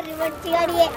रिमोटची गाडी आहे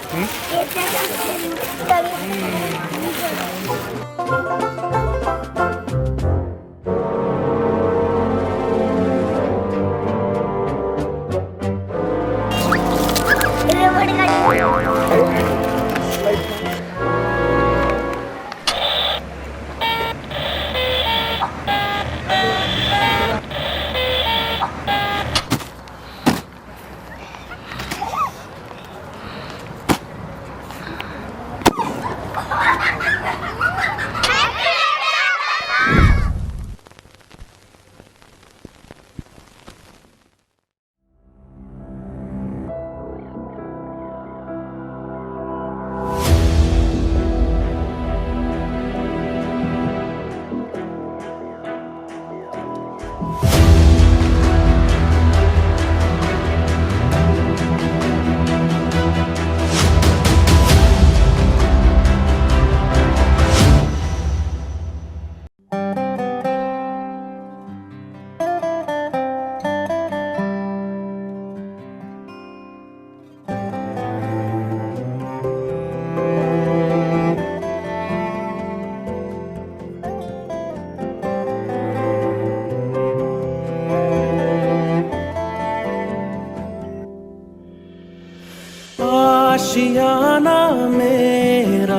आशियाना मेरा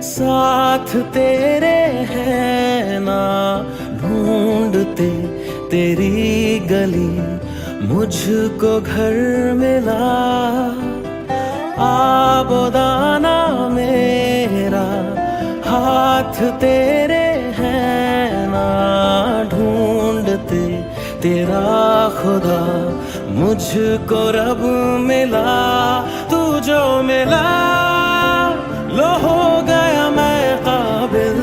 साथ तेरे है ना, ढूंढते तेरी गली मुझको घर मिला। आबोदाना मेरा हाथ तेरे है ना, ढूंढते तेरा खुदा मुझको रब मिला। तू जो मिला लो हो गया मैं काबिल,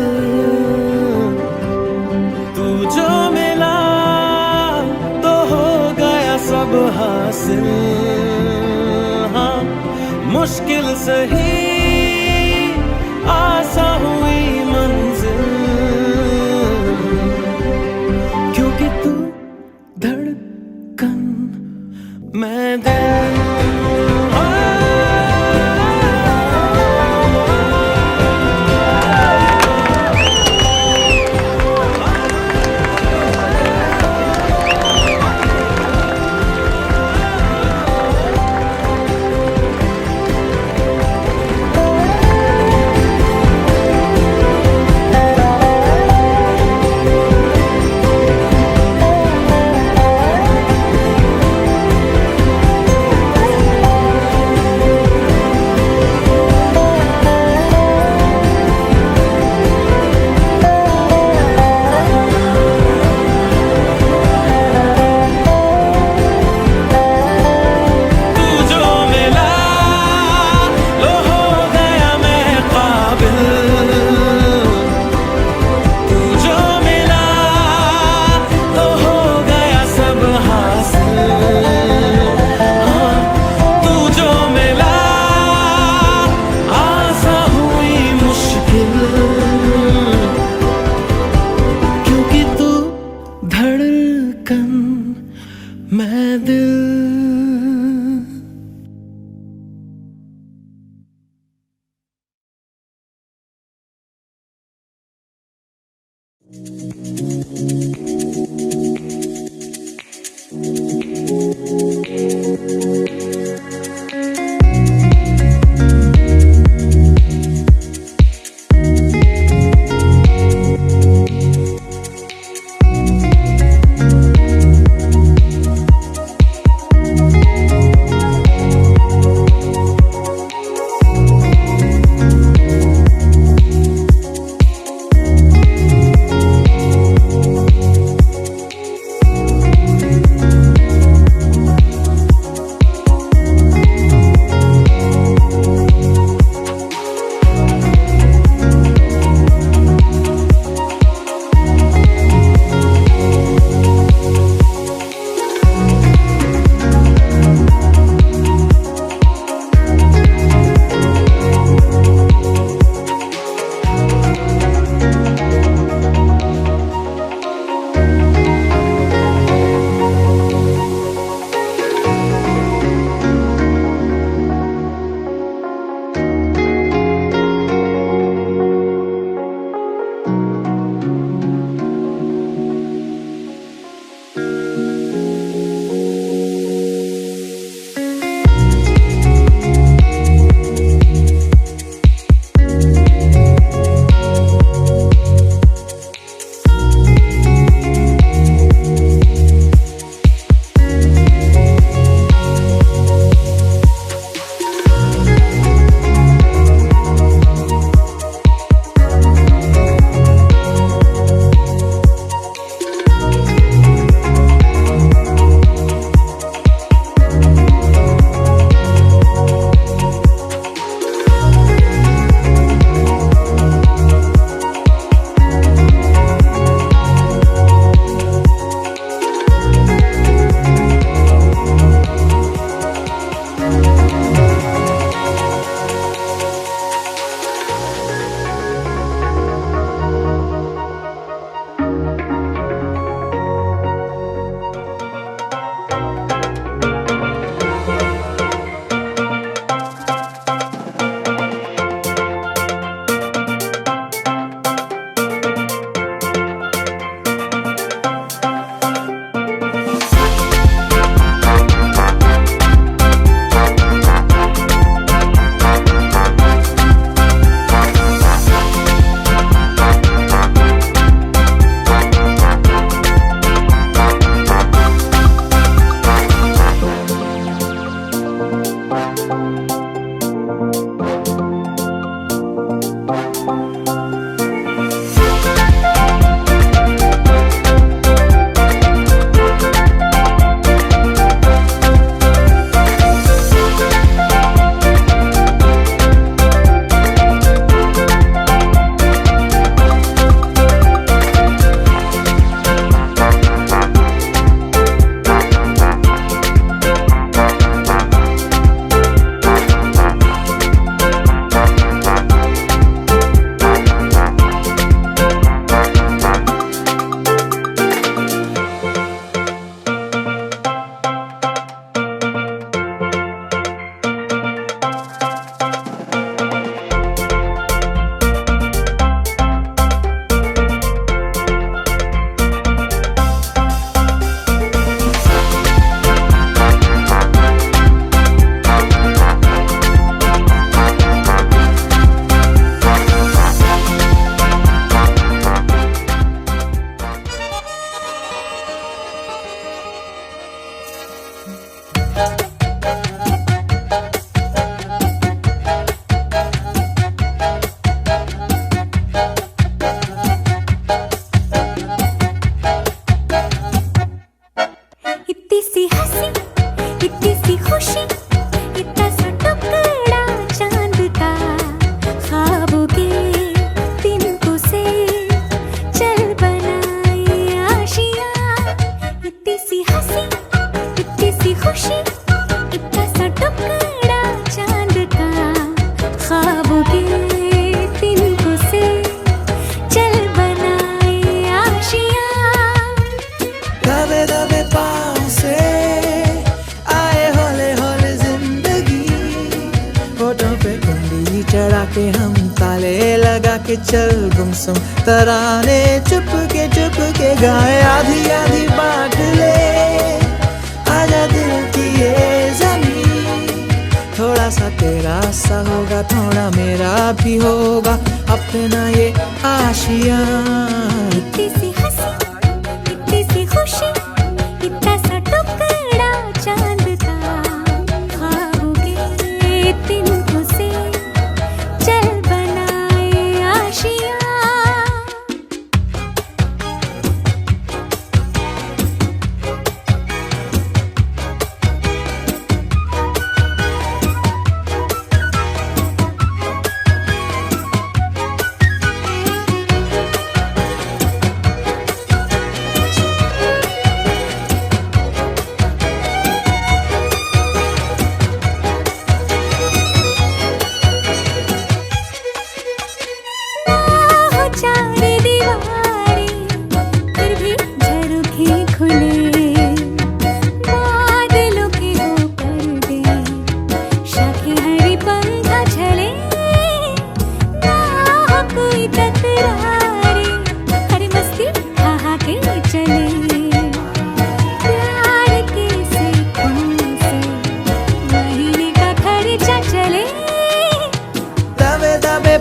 तू जो मिला तो हो गया सब हासिल। हाँ मुश्किल सही आसा हुई मंजिल, क्योंकि तू धड़कन मैं दिल। चल गुमसुम तराने चुप के गाए आधी आधी बांट ले आजा दिल की ये ज़मीं थोड़ा सा तेरा सा होगा थोड़ा मेरा भी होगा अपना ये आशियाँ इतनी सी हंसी इतनी सी खुशी इतना सा टुकड़ा चांद का ख्वाबों के तिनकों से चल बनाए आशियाँ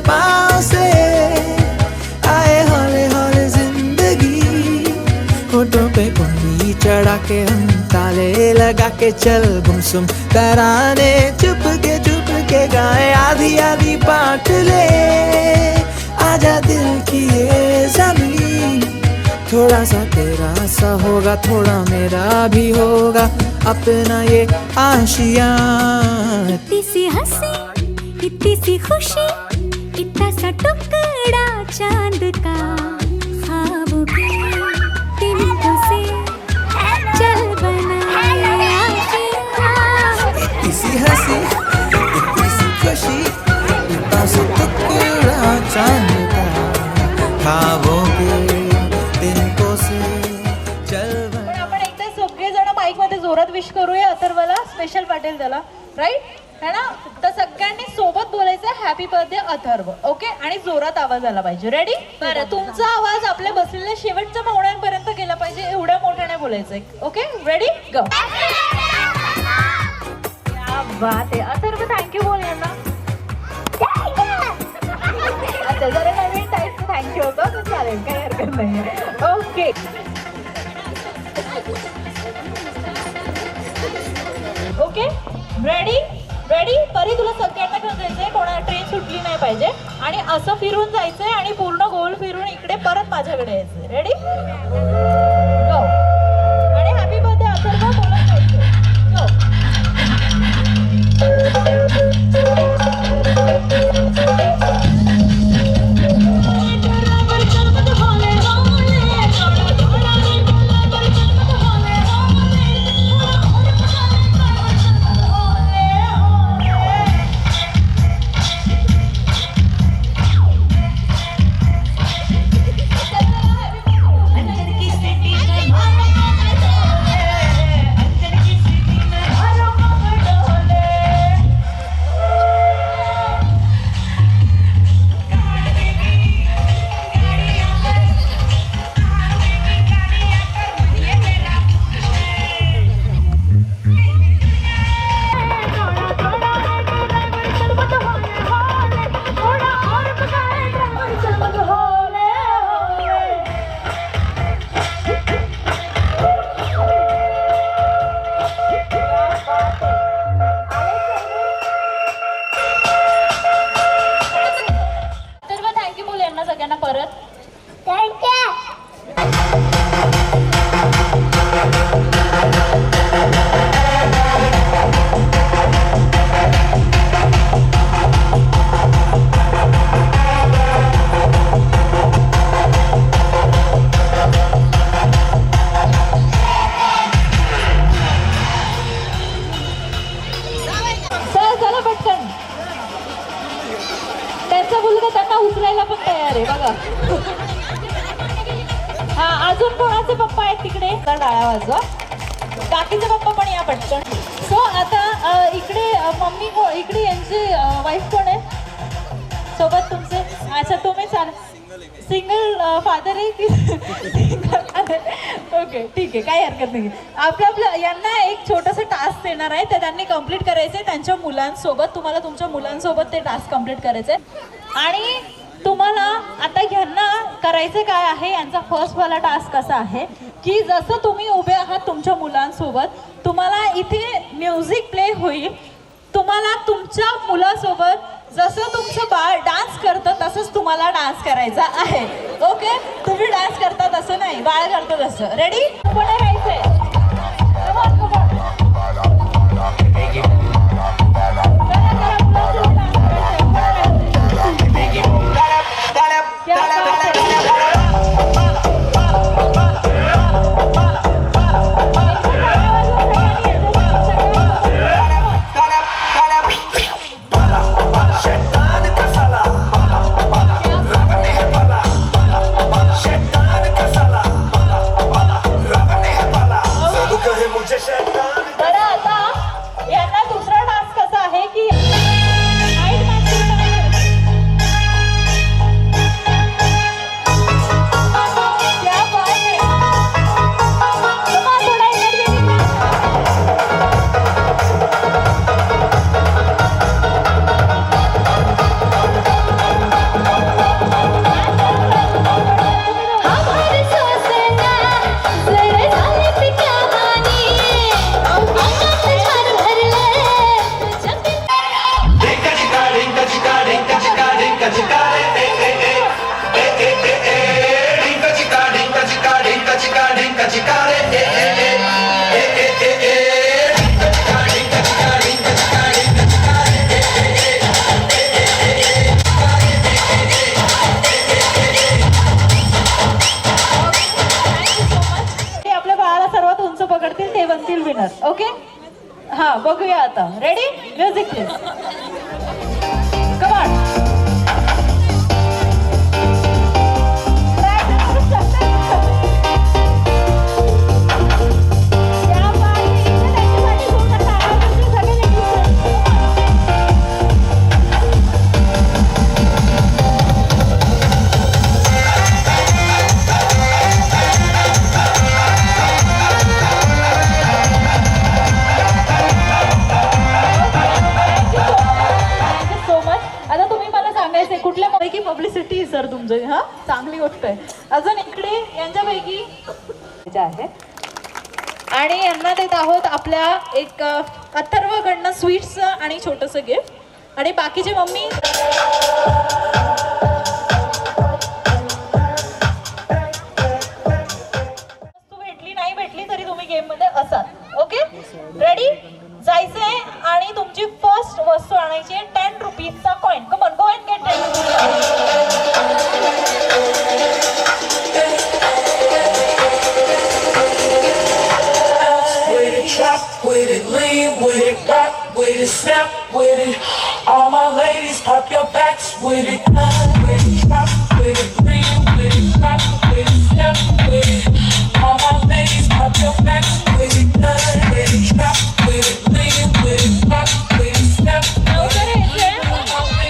पाँव से आए हौले हौले जिंदगी होठों पे कुंडी चढ़ा के हम ताले लगा के चल गुमसुम तराने चुप के गाए आधी आधी बांट ले आजा दिल की ये ज़मीं थोड़ा सा तेरा सा होगा थोड़ा मेरा भी होगा अपना ये आशियाँ इतनी सी हंसी इतनी सी खुशी इतना सा टुकड़ा चांद का ख्वाबों के तिनकों से चल बनाए आशियाँ इतनी सी हंसी इतनी सी खुशी इतना सा टुकड़ा चांद का ख्वाबों के तिनकों से चल पण आपण एकदा सगळेजण माईक मध्ये जोरात विश करूया अथर्वला स्पेशल वाटेल त्याला राईट है ना तर सगळ्यांनी सोबत बोलायचं हॅपी बर्थडे अथर्व ओके आणि जोरात आवाज आला पाहिजे रेडी बरं तुमचा आवाज आपल्या बसलेल्या शेवटच्या पाहुण्यांपर्यंत गेला पाहिजे एवढ्या मोठ्याने बोलायचंय ओके रेडी गो क्या बात आहे अथर्व थँक्यू बोल यांना अच्छा जरा नवीन टाईप थँक्यू होतं तर चालेल काही हरकत नाही ओके ओके रेडी रेडी तरी तुला सगळ्यांना घेऊन जायचंय कोणा ट्रेन सुटली नाही पाहिजे आणि असं फिरून जायचंय आणि पूर्ण गोल फिरून इकडे परत माझ्याकडे यायचंय रेडी गो आणि हॅपी बर्थडे अथर्व बोलत जायचंय गो सगळ्यांना परत चला पटकन त्यांचा मुलगा त्यांना उचलायला पण तयार आहे बघा हा अजून कोणाचे पप्पा आहेत तिकडे डाळ्या वाजवा बाकीचे पप्पा पण या पटकन सो आता इकडे मम्मी इकडे यांची वाईफ कोण आहे सोबत तुमचे अच्छा तुम्ही सिंगल फादर आहे की ओके ठीक आहे, काही हरकत नाही. आपल्या यांना एक छोटंसं टास्क देणार आहे, ते त्यांनी कंप्लीट करायचं आहे त्यांच्या मुलांसोबत. तुम्हाला तुमच्या मुलांसोबत ते टास्क कंप्लीट करायचं आहे. आणि तुम्हाला आता ह्यांना करायचं काय आहे, यांचा फर्स्टवाला टास्क असा आहे की जसं तुम्ही उभे आहात तुमच्या मुलांसोबत, तुम्हाला इथे म्युझिक प्ले होईल. तुम्हाला तुमच्या मुलासोबत जसं तुमचं बाळ डान्स करतं तसंच तुम्हाला डान्स करायचा आहे. ओके, तुम्ही डान्स करता तसं नाही, बाळ करतं तसं. रेडी? पुढे राहायचंय. ओके, हा बघूया आता. Ready? Music please. Come on. Publicity sir तुमचं, हा चांगली गोष्ट आहे. अजून इकडे यांच्यापैकी आहे आणि यांना देत आहोत आपल्या एक अथर्वकडनं स्वीट्सचं आणि छोटंसं गिफ्ट. आणि बाकीचे मम्मी भेटली नाही भेटली तरी तुम्ही गेम मध्ये असाल. Okay, ready? जायचंय आणि तुमची फर्स्ट वस्तू आणायची आहे 10 रुपीजचा coin. Come on, go and get 10 with it, lean with it, rock with it, snap with it. All my ladies, pop your backs with it, with it, rock with it, lean with it, rock with it, snap with it. All my ladies, pop your backs with it, with it, rock with it, lean with it, rock with it, snap with it.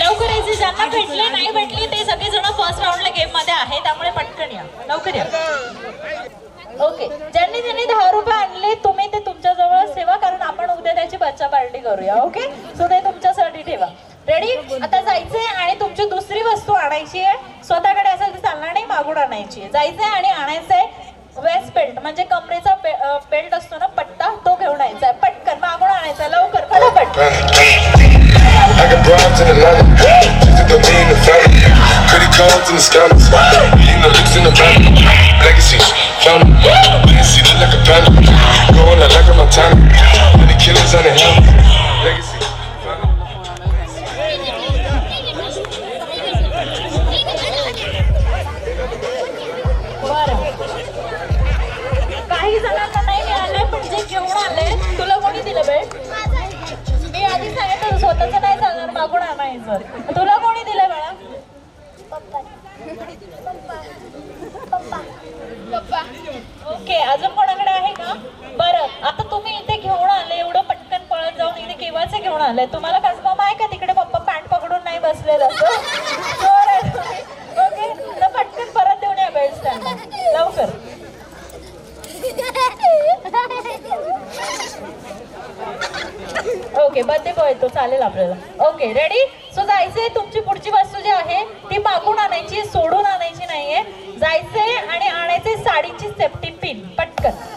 लवकर यायचे, ज्यांना भेटले नाही भेटली ते सगळे जण first राऊंडला game मध्ये आहे, त्यामुळे पटकन या, लवकर या. ओके, ज्यांनी 10 रुपये आणले तुम्ही ते तुमच्या जवळच ठेवा, कारण आपण उद्या त्याची बच्चा पार्टी करूया. ओके, सो ते तुमच्यासाठी ठेवा. रेडी? आता जायचंय आणि तुमची दुसरी वस्तू आणायची आहे. स्वतःकडे असेल तर चालणार नाही, मागून आणायची आहे. जायचंय आणि आणायचंय वेस्ट बेल्ट, म्हणजे कमरेचा बेल्ट असतो ना, पट्टा, तो घेऊन यायचा. पटकन मागून आणायचा, लवकर, फटाफट. I got broads in Atlanta, just to be in the family. Pretty codes in the scammers, eating the licks in the van. Legacy, found them, legacy look like a panda. Going out like a Montana, many killers on the helmet. Legacy, found them. बरं, काही जणांना नाही मिळालंय, पण जे घेऊन आले तुला कोणी दिलं बेल्ट? मी आधी सांगितलं स्वतःच नाही चालणार, मागून आणायचं. तुला कोणी दिलं बाळा? ओके, अजून कोणाकडे आहे का? बरं, आता तुम्ही इथे घेऊन आले, एवढं पटकन पळत जाऊन इथे केव्हाचे घेऊन आले? तुम्हाला कन्फर्म आहे का तिकडे पप्पा पॅन्ट पकडून नाही बसलेत असं. चोर आहे तुम्ही. ओके, तर पटकन परत देऊन या बेल्ट त्यांना लवकर. ओके, बर्थडे बॉय तो चालेल आपल्याला. Okay, ready. सो जायचंय. तुमची पुढची वस्तू जी आहे ती मागून आणायची, सोडून आणायची नाहीये. जायचंय आणि आणायचे साडीची सेफ्टी पिन. पटकन.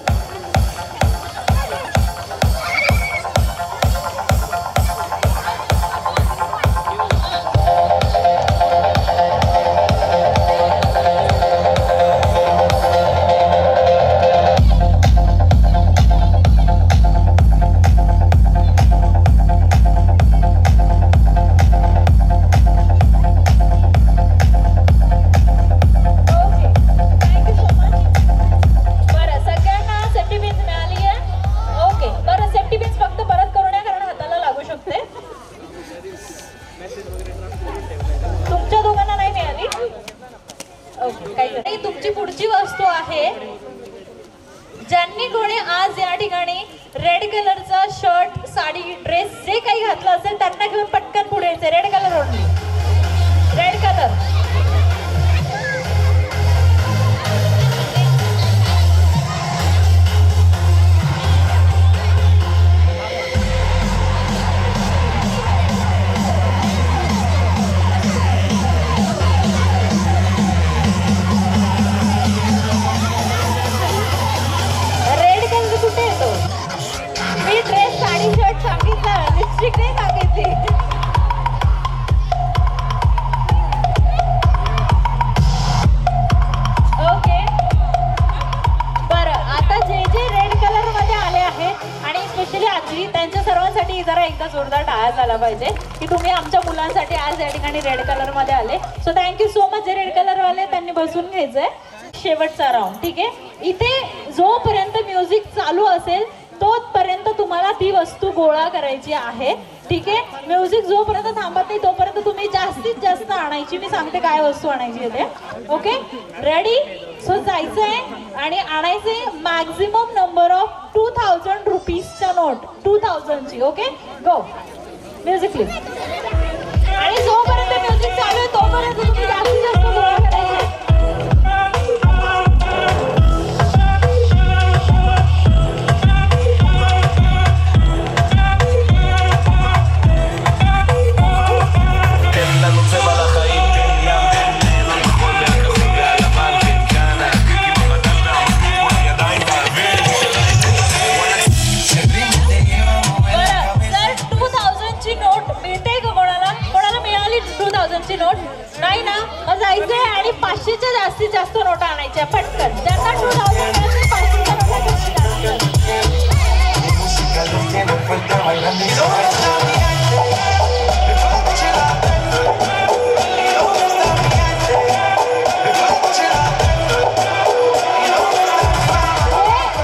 तुमची पुढची वस्तू आहे, ज्यांनी कोणी आज या ठिकाणी रेड कलरचा शर्ट, साडी, ड्रेस जे काही घातलं असेल त्यांना घेऊन पटकन पुढे यायचे. Red colour only, red colour. त्यांच्या सर्वांसाठी जरा एकदा जोरदार टाळ्या झाला पाहिजे की तुम्ही आमच्या मुलांसाठी आज या ठिकाणी रेड कलर मध्ये आले. So thank you so much. जे रेड कलर वाले त्यांनी बसून घ्यायचंय. शेवटचा राऊंड, ठीक आहे. इथे जोपर्यंत म्युझिक चालू असेल तोपर्यंत तुम्हाला ती वस्तू गोळा करायची आहे, ठीक आहे. म्युझिक जोपर्यंत थांबत नाही तोपर्यंत तुम्ही जास्तीत जास्त आणायची. मी सांगते काय वस्तू आणायची आहे ते. Okay, ready. सो जायचंय आणि आणायचे मॅक्झिमम नंबर ऑफ 2000 रुपीजच्या नोट, 2000 ची. Okay, go. Music please. आणि जोपर्यंत म्युझिक चालू आहे तोपर्यंत तुम्ही जास्तीत जास्त गोळा करायचे. नोट नाही ना, मग जायचंय आणि 500च्या जास्तीत जास्त नोटा आणायच्या पटकन. ज्यांना 2000 500च्या नोटा.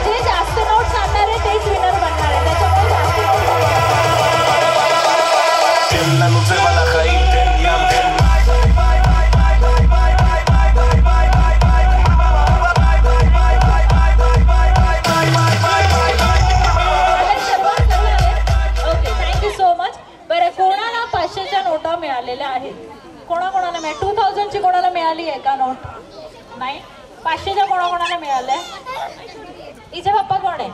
जे जास्त नोट्स आणणार आहे तेच विनर बनणार आहे. त्याच्यामुळे कोणाकोणाला मिळाली 2000 ची? कोणाला मिळाली आहे का नोट? नाही. 500च्या कोणाकोणाला मिळाल्या? हिचे पप्पा कोण आहे?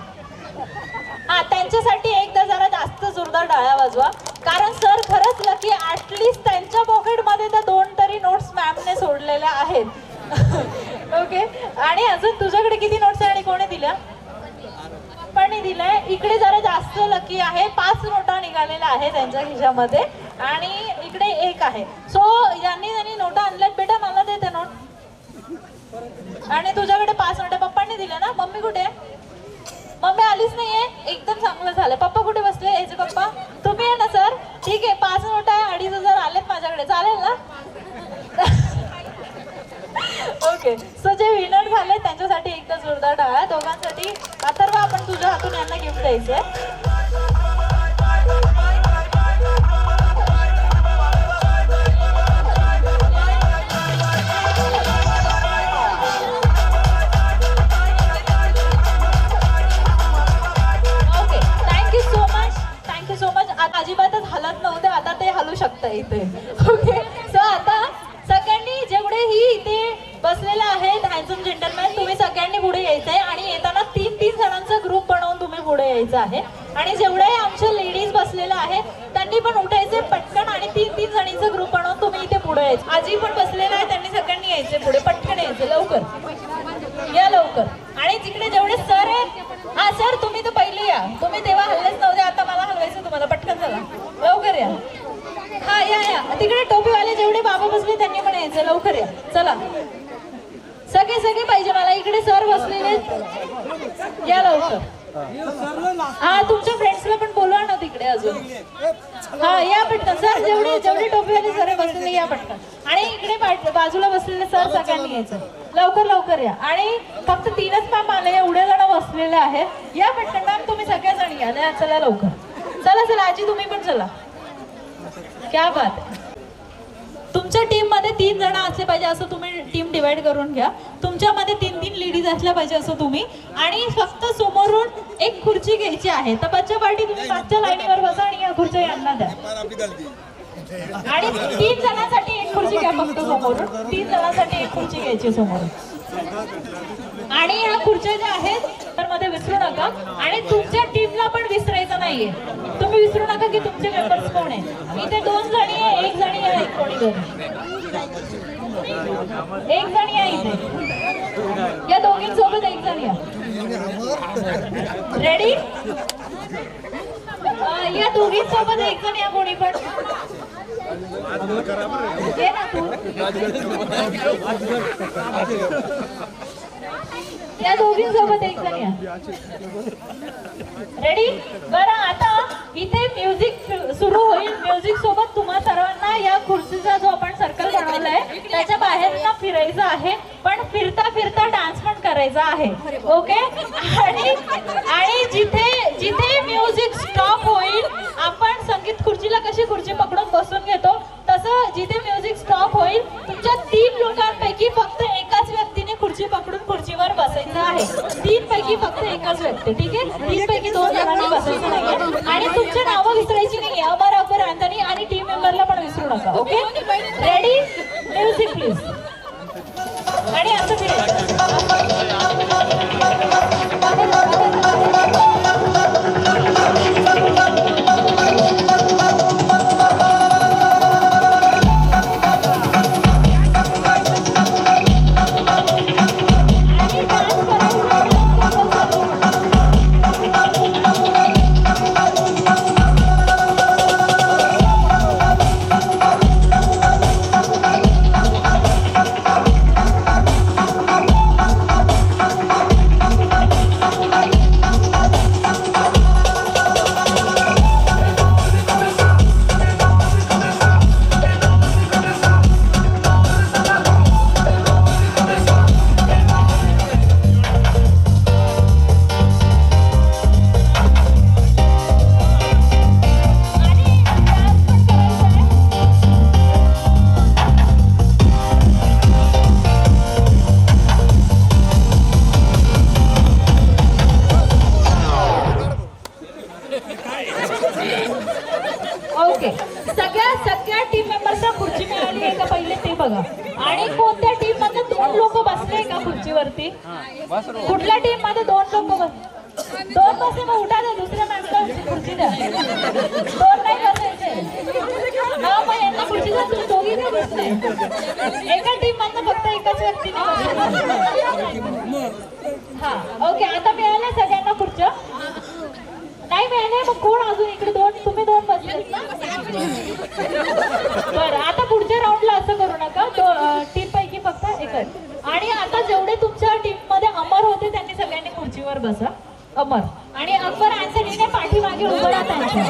हा, त्यांच्यासाठी एकदा जरा जास्त जोरदार टाळ्या वाजवा, कारण सर खरंच लकी. ऍटलिस्ट त्यांच्या पॉकेटमध्ये त्या 2 तरी नोट्स मॅमने सोडलेल्या आहेत. ओके, आणि अजून तुझ्याकडे किती नोट्स आहे आणि कोणी दिल्या? पण दिलंय. इकडे जरा जास्त लकी आहे. 5 नोटा निघालेल्या आहेत त्यांच्या खिशामध्ये आणि इकडे 1 आहे. सो ज्यांनी नोटा आणल्यात बेटा मला दे ते नोट. आणि तुझ्याकडे 5 नोटा पप्पांनी दिल्या ना? मम्मी कुठे? मम्मी आलीच नाहीये. एकदम चांगलं झालं. पप्पा कुठे बसले? याचे पप्पा तुम्ही आहे ना सर? ठीक आहे, 5 नोटा आहे, 2500 आलेत माझ्याकडे, चालेल ना? ओके, सो जे विनर झाले त्यांच्यासाठी एकदा जोरदार टाळ्या. दोघांसाठी. अथर्व, आपण तुझ्या हातून यांना गिफ्ट द्यायचंय. Okay, thank you so much. Thank you so much. आता अजिबातच हलत नव्हते, आता ते हलू शकतं इथे. ओके, पुढे यायचं आहे आणि येताना 3-3 जणांचा ग्रुप बनवून तुम्ही पुढे यायचं आहे. आणि जेवढे आमच्या लेडीज बसलेल्या आहेत त्यांनी पण उठायचे पटकन आणि 3-3 जणींचा ग्रुप बनवून तुम्ही इथे पुढे यायचं. आजी पण बसलेला आहे, त्यांनी सगळ्यांनी यायचे पुढे, पटकन यायचं, लवकर या लवकर. आणि तिकडे जेवढे सर आहेत, हा सर तुम्ही तर पहिले या, तुम्ही तेव्हा हल्लेच नव्हते, आता मला हलवायचं तुम्हाला, पटकन चला लवकर या. हा या तिकडे टोपीवाले जेवढे बाबा बसले त्यांनी पण यायचं, लवकर या चला. सगळे पाहिजे मला, इकडे सर बसलेले या लवकर. हा तुमच्या फ्रेंड्सला पण बोलवा ना तिकडे अजून. हा या पटकन सर, जेवढे टोपीवाले सर बसलेले या पटकन. आणि इकडे बाजूला बसलेले सर सगळ्यांनी यायचं, लवकर या. आणि फक्त 3च मॅम आले, एवढे जण बसलेले आहेत, या पटकन मॅम तुम्ही सगळ्या जण या, चला लवकर चला आजी तुम्ही पण चला. क्या बात. तुमच्या टीम मध्ये 3 जण असले पाहिजे असं तुम्ही टीम डिवाइड करून घ्या. तुमच्यामध्ये 3-3 लेडीज असल्या पाहिजे असं तुम्ही. आणि फक्त समोरून एक खुर्ची घ्यायची आहे, तर बच्चा पार्टी तुम्ही मागच्या लाईनीवर बसा आणि या खुर्च्या यांना द्या. आणि 3 जणांसाठी एक खुर्ची घ्या फक्त समोरून, 3 जणांसाठी एक खुर्ची घ्यायची समोरून. आणि ह्या खुर्च्या ज्या आहेत तर मध्ये विसरू नका. आणि तुमच्या टीमला पण विसरायचं नाहीये, तुम्ही विसरू नका की तुमचे मेंबर्स कोण आहेत. इथे 2 जणी आहे, 1 जणी आहे, कोणी दोन, 1 जणी आहे इथे, या दोघींसोबत 1 जणी आहे. रेडी, या दोघींसोबत 1 जण या, कोणी पण ये ना तू, या दोघींसोबत 1 जण या. रेडी. बरं आता इथे म्युझिक सुरू होईल, म्युझिक सोबत तुम्हा सर्वांना या खुर्चीचा जो आपण सर्कल बनवलाय त्याच्या बाहेर ना फिरायचं आहे, पण फिरता डान्स पण करायचा आहे. ओके. आणि जिथे म्युझिक स्टॉप होईल, आपण संगीत खुर्चीला कशी खुर्ची पकडून बसून घेतो तसं जिथे म्युझिक स्टॉप होईल तुमच्या 3 लोकांपैकी फक्त एकाच व्यक्तीने खुर्ची पकडून खुर्चीवर बसायचं आहे. 3 पैकी फक्त एकच व्यक्ती, ठीक आहे. 3 पैकी 2 जणांनी बसायचं नाहीये. आणि तुमची नावं विसरायची नाही, अमर, अकबर, अँथनी आणि टीम मेंबरला पण विसरू नका. ओके. Ready, music please. आणि असं फिरायचं. ओके. सगळ्या टीम मेंबर्सना खुर्ची मिळाली आहे का पहिले ते बघा. आणि कोणत्या टीम मध्ये 2 लोक बसले का खुर्चीवरती, कुठल्या टीम मध्ये 2 लोक बसले, 2 बसले मग उठा द्या, दुसऱ्या मॅचला खुर्ची द्या. 2 नाही बसायचे. हा मग यांना खुर्ची द्या, तुम्ही दोघी नाही बसले. एका टीम मधनं फक्त एकाच व्यक्तीने हा. ओके. आता मिळाल्या सगळ्यांना खुर्च्या, नाही मिळाले मग कोण अजून इकडे 2, तुम्ही 2 बसले ना. बरं आता पुढच्या राऊंडला असं करू नका, टीम पैकी फक्त एकच. आणि आता जेवढे तुमच्या टीम मध्ये अमर होते त्यांनी सगळ्यांनी खुर्चीवर बसा. अमर आणि अकबर, अँथनीने पाठीमागे उभं राहा त्यांच्या.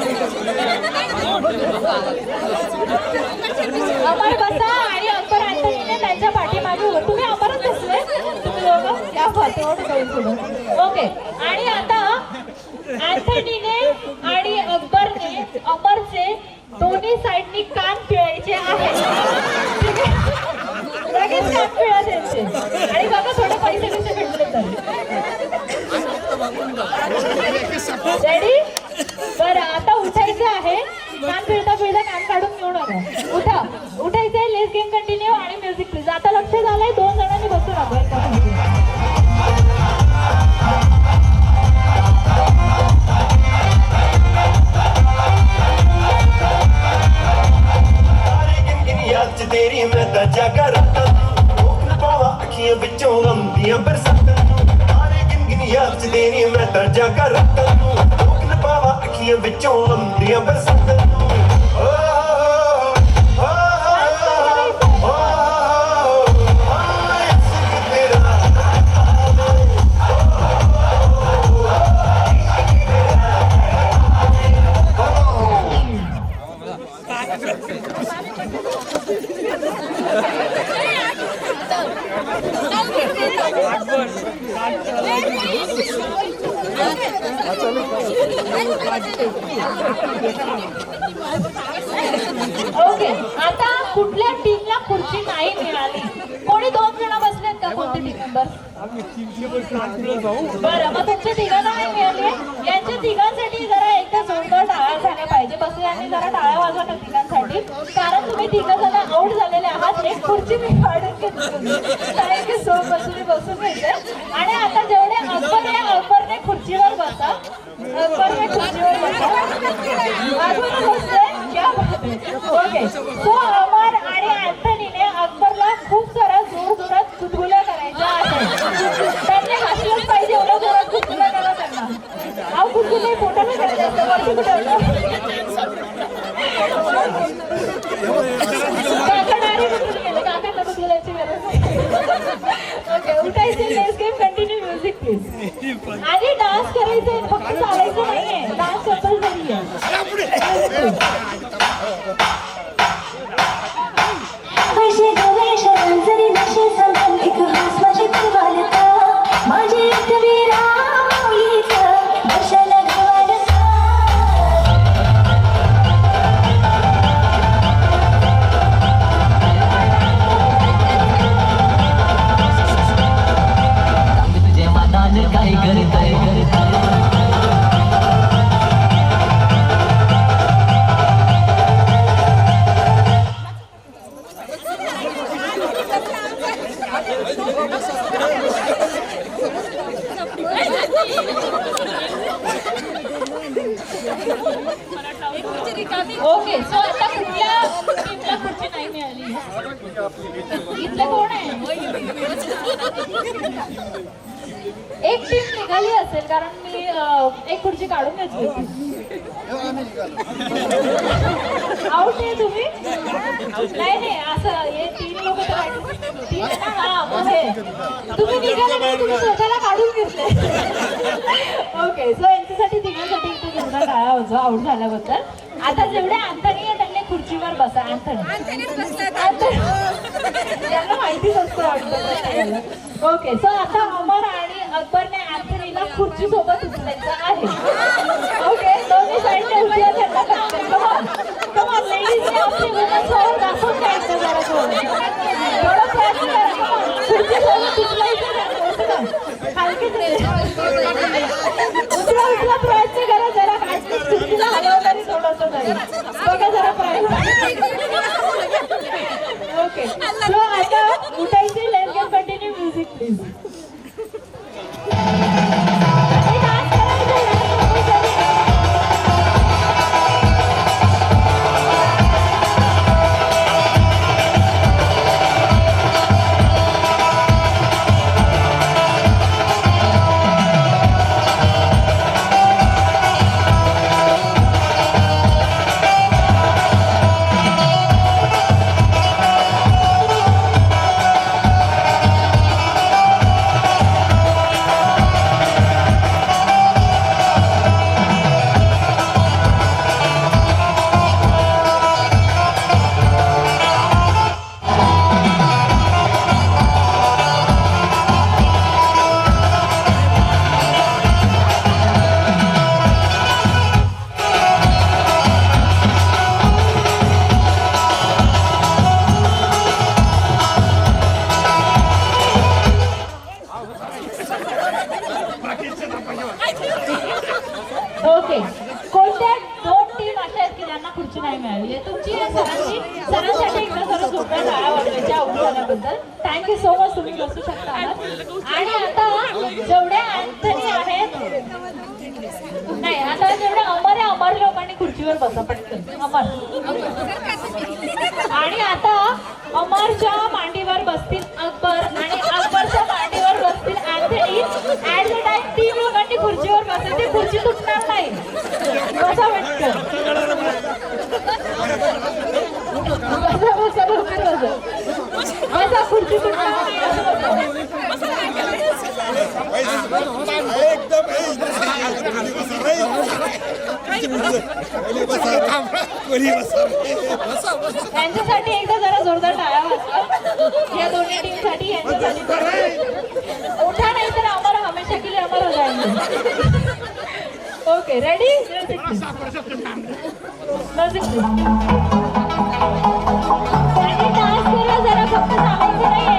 अमर बसा आणि अकबर, अँथनीने त्यांच्या पाठीमागे उभं. तुम्ही अमरच बसले तुम्ही दोघं, या फातेवर. ओके. आणि आता अँथनीने आणि अकबरने अमरचे दोन्ही साईडनी कान पिळायचे आहेत. लगेच कान पिळा त्यांचे. आणि बघा थोडे पैसे भेटले तर. रेडी. बरं आता उठायचं आहे, कान पिळता कान काढून घेऊ नका. उठायचंय. लेस गेम कंटिन्यू आणि म्युझिक प्लीज. आता लक्ष झालंय 2 जणांनी बसू नका एका खुर्चीवर. बरसातां नूं तारे गिन गिन याद च देनी मैं तां जागा रातां नूं रोक न पावा अखियां विचों आउंदियां बरसातां नूं ओके, आता कुठल्या टीमला खुर्ची नाही मिळाली? कोणी 2 जण बसलेत का? कोणते टीम मेंबर? बरं, मग तुमच्या तिघांना नाही मिळाली. यांच्या तिघांसाठी जरा एकदा जोरदार टाळ्या झाल्या पाहिजे. बसलेल्यांनी जरा टाळ्या वाजवा त्या तिघांसाठी, कारण तुम्ही तिघं जण आउट झालेले आहात. एक खुर्ची मी काढून घेतली. Thank you so much. तुम्ही बसून घ्यायचे. आणि आता जेवढे अकबरने खुर्चीवर बसा. अकबरने खुर्चीवर बसा. अजून बसते. ओके, सो अमर आणि अँथनीने अकबरला खूप सारा जोरात गुदगुल्या करायच्या आहेत. त्यांनी हसलंच पाहिजे, एवढं जोरात गुदगुल्या करा त्यांना. अहो गुदगुले पोटाला करायचं असतं, वरती कुठे काका डायरेक्ट उठून गेले. काकांना गुदगुल्याची गरज नाही. ओके, उठायचे. Let's game continue. Music please. आणि डान्स करायचंय, फक्त चालायचं नाहीये. डान्स कंपल्सरी आहे. वैशे गवेश जरी नशे संगम एक हास माझी परवानता माझे एकवीरा मुलीचं दर्शन घडवता. तुझे मनान काय करतय ओके, सो आता कुठल्या टीमला खुर्ची नाही मिळाली? इथलं कोण आहे? एक टीम निघाली असेल, कारण मी एक खुर्ची काढून घेतली होती. आउट आहे तुम्ही? नाही, असं हे 3 लोक तर तुम्ही निघाले नाही, तुम्ही स्वतःला काढून घेतले. ओके, सो यांच्यासाठी तिघांसाठी इथे जोरदार टाळ्या वाजवा आउट झाल्याबद्दल. आता जेवढे अँथनी आहे त्यांनी खुर्चीवर बसा. अँथनी त्यांना माहितीच असतं वाटतं. ओके, सो आता अमर आणि अकबरने अँथनीला खुर्ची सोबत उचलायचं आहे. ओके, दोन्ही साईडने उचला त्यांना. कमान लेडीजने आपली वुमन्स पॉवर दाखवून द्यायचं जरा थोडं प्रयत्न करा. खुर्ची सोबत उचलायचं हलकी उचला प्रयत्न करा जरा. खुर्चीला हलव तरी थोडंसं तरी बघा जरा प्रयत्न. ओके, सो आता उठायची. Let's game continue. Music please. Okay, कोणत्या 2 टीम अशा आहेत की ज्यांना खुर्ची नाही मिळाली? तुमची सरांसाठी एकदा जरा जोरदार टाळ्या वाजवायच्या आउट झाल्याबद्दल. Thank you so much. तुम्ही बसू शकता. आणि आता जेवढे अँथनी आहेत, नाही आता जेवढे अमर आहे, अमर लोकांनी खुर्चीवर बसा पटकन. अमर. आणि आता अमरच्या मांडीवर बसतील अकबर आणि अकबरच्या मांडीवर बसतील पण नाही. बसा पटकन. बसा लवकर बसा. बसा खुर्ची त्यांच्यासाठी एकदा जरा जोरदार टाळ्या वाजवा या दोन्ही टीम साठी. उठा नाही तर आम्हाला हमेशा के लिए अमर हो जाएंगे. Okay ready. आणि डान्स करा जरा, फक्त सांगायचं नाहीये.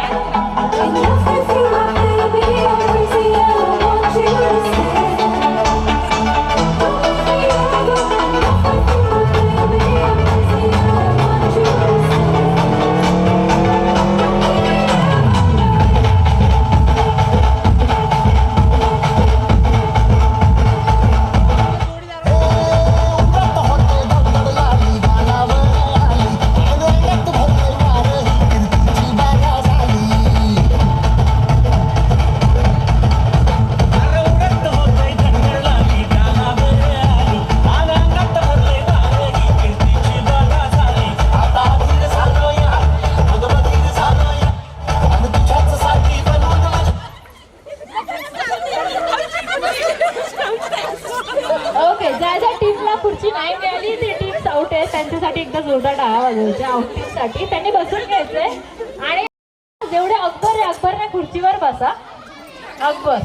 When you first see my baby, I'm crazy, I want you to stay. Okay, ज्या ज्या टीमला खुर्ची नाही मिळाली ती टीम आउट आहे. त्यांच्यासाठी एकदा जोरदार टाळ्या वाजवायच्या आउट टीमसाठी. त्यांनी बसून घ्यायचंय आणि जेवढे अकबर आहे अकबरने खुर्चीवर बसा. अकबर.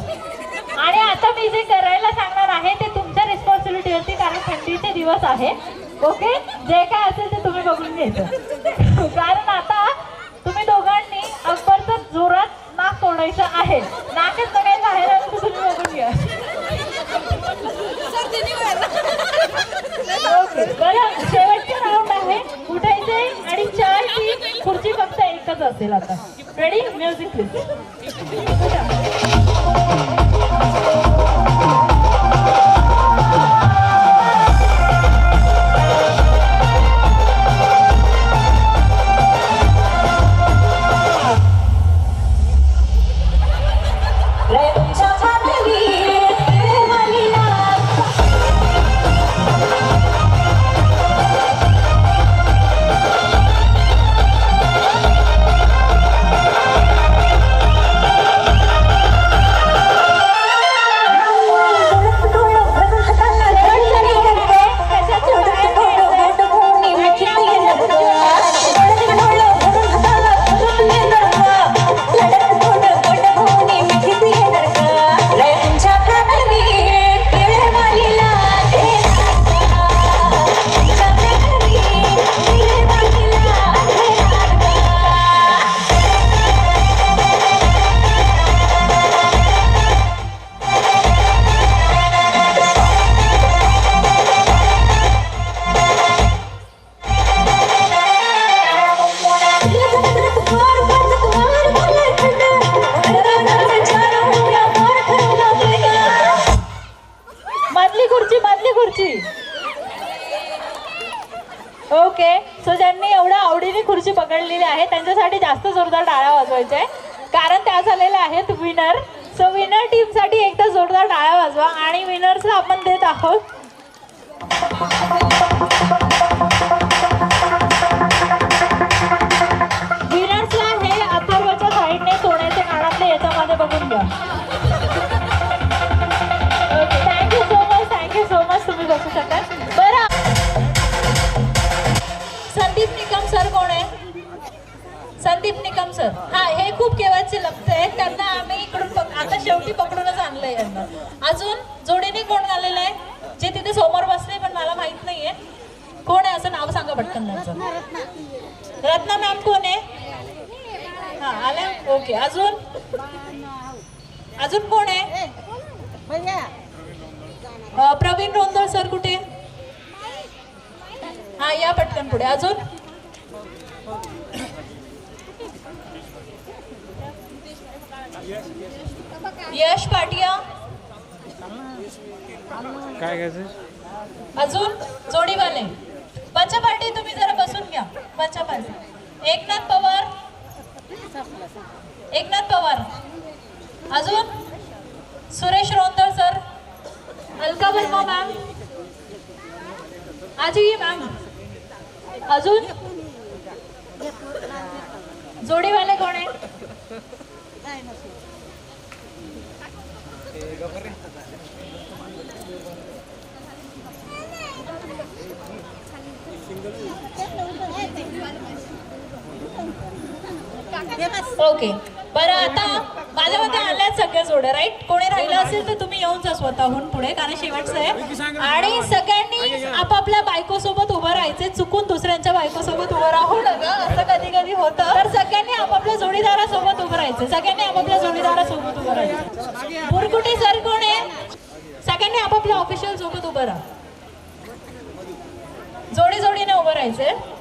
आणि आता मी जे करायला सांगणार आहे ते तुमच्या रिस्पॉन्सिबिलिटीवरती, कारण थंडीचे दिवस आहे. ओके, जे काय असेल ते तुम्ही बघून घ्यायचं. कारण आता तुम्ही दोघांनी अकबरचं जोरात नाक तोडायचं आहे. नाकच बघायचं आहे ना, तुम्ही बघून घ्या. ओके, बरं, शेवटचे राऊंड आहे. उठायचे आणि 4 टीम खुर्ची फक्त एकच असेल. आता ready. Music please. Okay, so ज्यांनी एवढ्या आवडीने खुर्ची पकडलेली आहे त्यांच्यासाठी जास्त जोरदार टाळ्या वाजवायच्या आहे, कारण त्या झालेल्या आहेत विनर. सो विनर टीम साठी एकदा जोरदार टाळ्या वाजवा. आणि विनर्सला आपण देत आहोत विनर्सला हे अथर्वच्या साईडने सोन्याचे कानातले याच्यामध्ये बघून घ्या. Okay, thank you so much. तुम्ही बसू शकाल. बरं, संदीप निकम सर कोण आहे? संदीप निकम सर. हा, हे खूप केव्हाचे लपते आहेत, त्यांना आम्ही इकडून आता शेवटी पकडूनच आणलंय यांना. अजून जोडीने कोण आलेलं आहे जे तिथे समोर बसले पण मला माहित नाहीये कोण आहे, असं नाव सांगा पटकन त्यांचं. रत्ना मॅम कोण आहे? हा, आल्या. ओके, अजून कोण आहे? प्रवीण रोंदळ सर कुठे? हा, या पटकन पुढे. अजून यश पाटिया. काय घ्यायचं? अजून जोडीवाले पंचपाटी, तुम्ही जरा बसून घ्या. पंचपाटी. एकनाथ पवार. अजून सुरेश रोंदळ सर. अलका वर्मा मॅम, आ जाइए मॅम. अजून जोडीवाले कोण आहे? ओके बरं, आता माझ्या मते आल्यात सगळ्या जोड्या राईट. कोणी राहिलं असेल तर तुम्ही येऊन जा स्वतःहून पुढे, कारण शेवटचं आहे. आणि सगळ्यांनी आपापल्या बायकोसोबत उभं राहायचे. चुकून दुसऱ्यांच्या बायकोसोबत उभं राहू नका, असं कधी कधी होतं. तर सगळ्यांनी आपापल्या जोडीदारासोबत उभं राहायचं. सगळ्यांनी आपापल्या जोडीदारासोबत उभं राहायचं. बुरकुटे सर कोण आहे? सगळ्यांनी आपापल्या ऑफिशियल सोबत उभं राहा. जोडी जोडीने उभं राहायचे.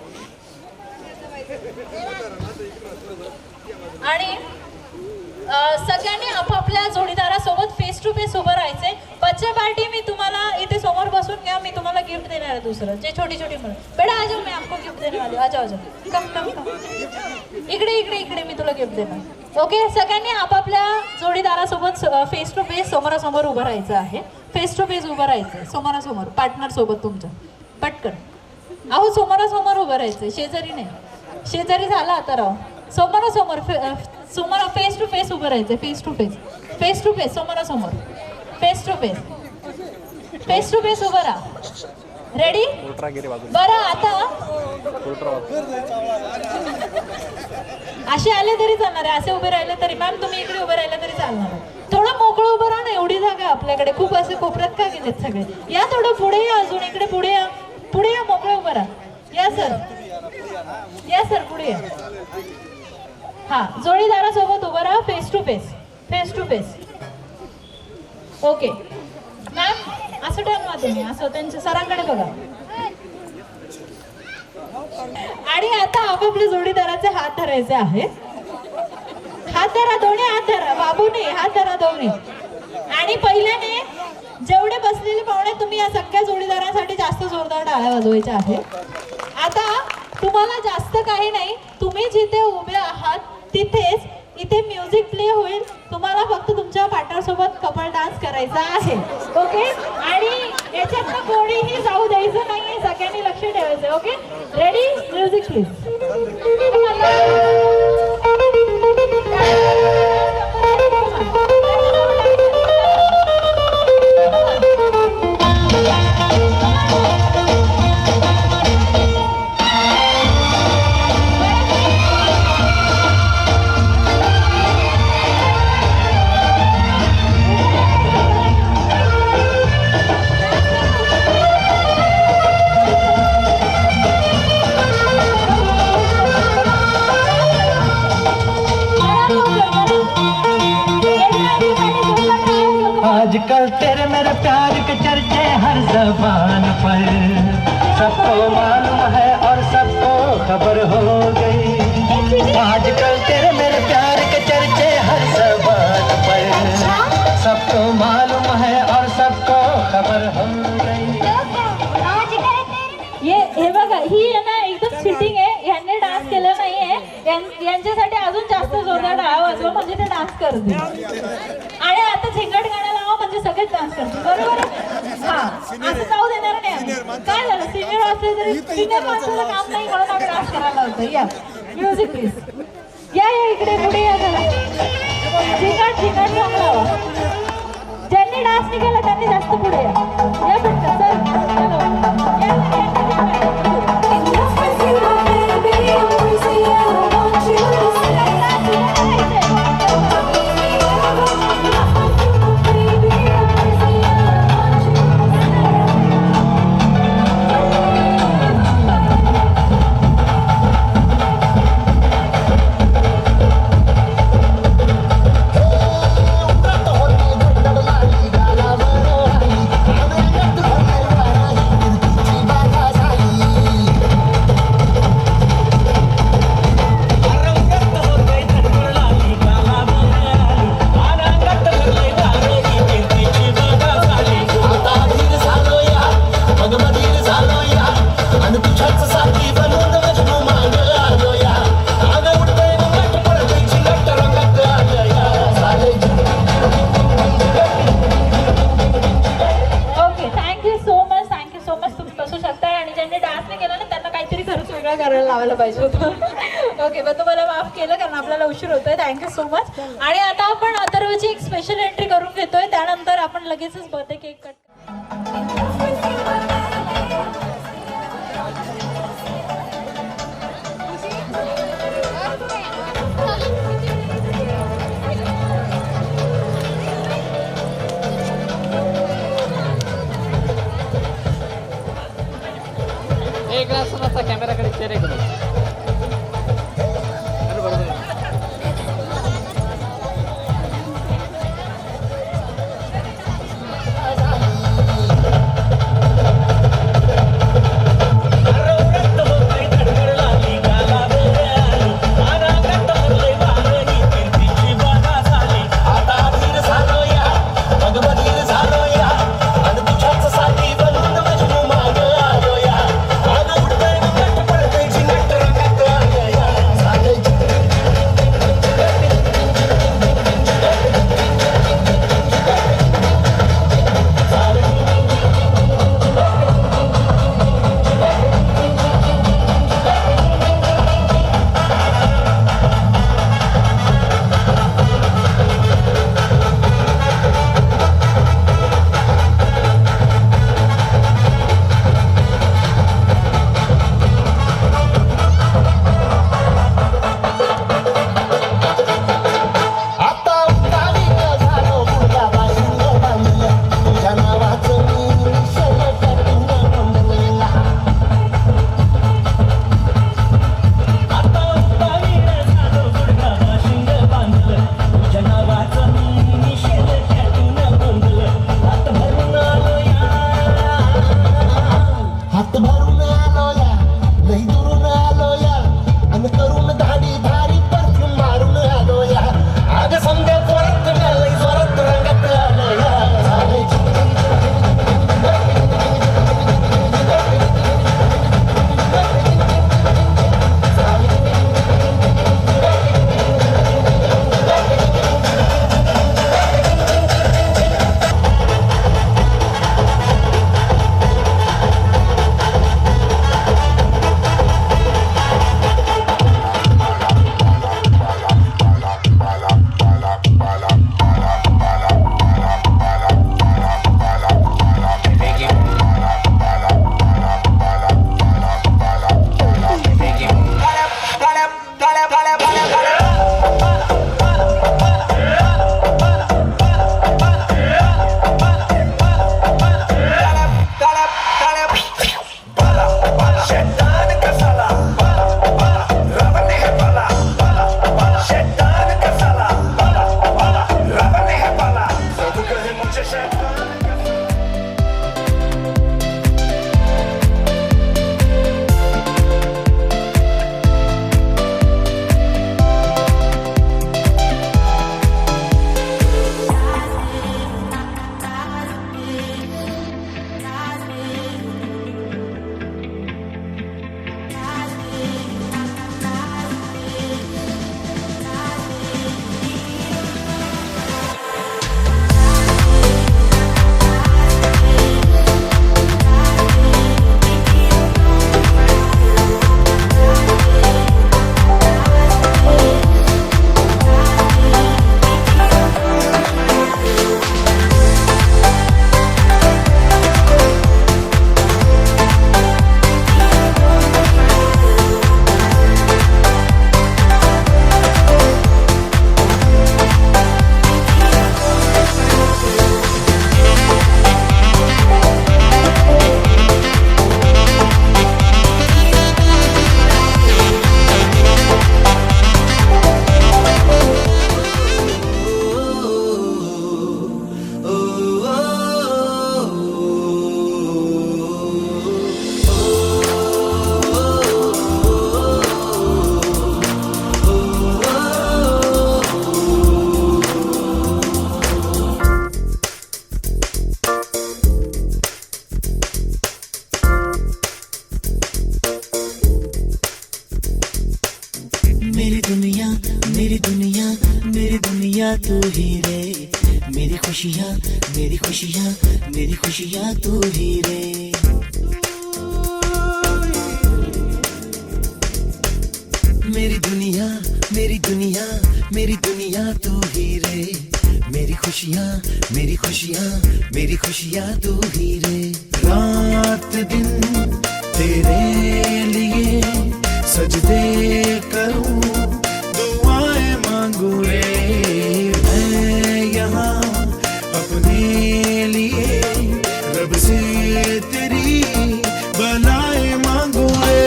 आणि सगळ्यांनी आपापल्या जोडीदारासोबत फेस टू फेस उभं राहायचे. बच्चे पार्टी मी तुम्हाला इथे समोर बसून घ्या, मी तुम्हाला गिफ्ट देणार आहे दुसरं, जे छोटी छोटी मुलं. बेटा आ जाओ, मैं आपको गिफ्ट देने वाली हूं. आ जाओ, आ जाओ, कम कम कम, इकडे इकडे इकडे, मी तुला गिफ्ट देणार. ओके, सगळ्यांनी आपापल्या जोडीदारासोबत फेस टू फेस समोरासमोर उभं राहायचं आहे. फेस टू फेस उभं राहायचं समोरासमोर, पार्टनर सोबत तुमच्या. पटकन अहो, समोरासमोर उभं राहायचं, शेजारी नाही. शेजारी झाला आता राव. समोरासमोर समोर फेस टू फेस उभं राहायचं. Face to face, face to face, समोरासमोर, face to face, face to face उभं राहा. रेडी? बरं, आता असे आले तरी चालणार आहे, असे उभे राहिले तरी. मॅम तुम्ही इकडे उभे राहिले तरी चालणार आहे. थोडं मोकळं उभं राहा ना, एवढी जागा आहे आपल्याकडे. खूप असे कोपऱ्यात का गेलेत सगळे? या थोडं पुढे या, अजून इकडे पुढे या, पुढे या, मोकळं उभं राहा. या सर, या सर, पुढे या. हा, जोडीदारासोबत उभं राहा. Face to face, face to face. Okay ma'am, असं ठरवा तुम्ही, असं त्यांच्या सरांकडे बघा. आणि आता आपापल्या जोडीदाराचे हात धरायचे आहेत. हात धरा, दोन्ही हात धरा. बाबूने हात धरा दोन्ही. आणि पहिल्याने जेवढे बसलेले पाहुणे, तुम्ही या सगळ्या जोडीदारांसाठी जास्त जोरदार टाळ्या वाजवायच्या आहेत. आता तुम्हाला जास्त काही नाही, तुम्ही जिथे उभे आहात तिथेच इथे म्युझिक प्ले होईल. तुम्हाला फक्त तुमच्या पार्टनर सोबत कपल डान्स करायचा आहे. ओके, आणि याच्यातनं कोणीही जाऊ द्यायचं नाहीये, सगळ्यांनी लक्ष ठेवायचं. Okay, ready? Music please. आजकल तेरे मेरे प्यार के चर्चे हर ज़बान पर, सबको मालूम है और सबको खबर हो गई. आजकल तेरे मेरे प्यार के चर्चे हर ज़बान पर, सबको मालूम है और सबको खबर हो गई. हे बघा, ही आहे ना एकदम चिटिंग आहे. ह्यांनी डान्स केलं नाहीये. यांच्यासाठी अजून जास्त जोरदार टाळ्या वाजवा, म्हणजे ते डान्स करतील. आणि आता झिंगट गाणं लावा, म्हणजे सगळेच डान्स करतील. बरोबर आहे? हा, असं जाऊ देणार नाही आम्ही. काय झालं, सिनियर असले तरी सिनियर माणसाचं काम नाही म्हणून आम्ही डान्स करायला होतं. या म्युझिक प्लीज. या या, इकडे पुढे या जरा. झिंगट झिंगट सॉंग लावा. ज्यांनी डान्स नाही केला त्यांनी जास्त पुढे या. या पटकन सर, चलो या. Baby, I'm crazy and I want you to stay. करायला पाहिजे होतं. ओके, पण तुम्हाला माफ केलं कारण आपल्याला उशीर होतोय. Thank you so much. आणि आता आपण अथर्वची एक स्पेशल एंट्री करून घेतोय, त्यानंतर आपण लगेचच बर्थडे केक कट. एक ग्लास नसता कॅमेराकडे चेहरे करू. तू ही रे, मेरी खुशियाँ मेरी खुशियाँ मेरी खुशियाँ तू ही रे। मेरी दुनिया मेरी दुनिया मेरी दुनिया तू ही रे मेरी खुशियाँ मेरी खुशियाँ मेरी खुशियाँ तू ही रे रात दिन तेरे लिए सजदे करूं दुआएं मांगू रे मैं यहाँ अपने लिए रब से तेरी बनाए मांगू रे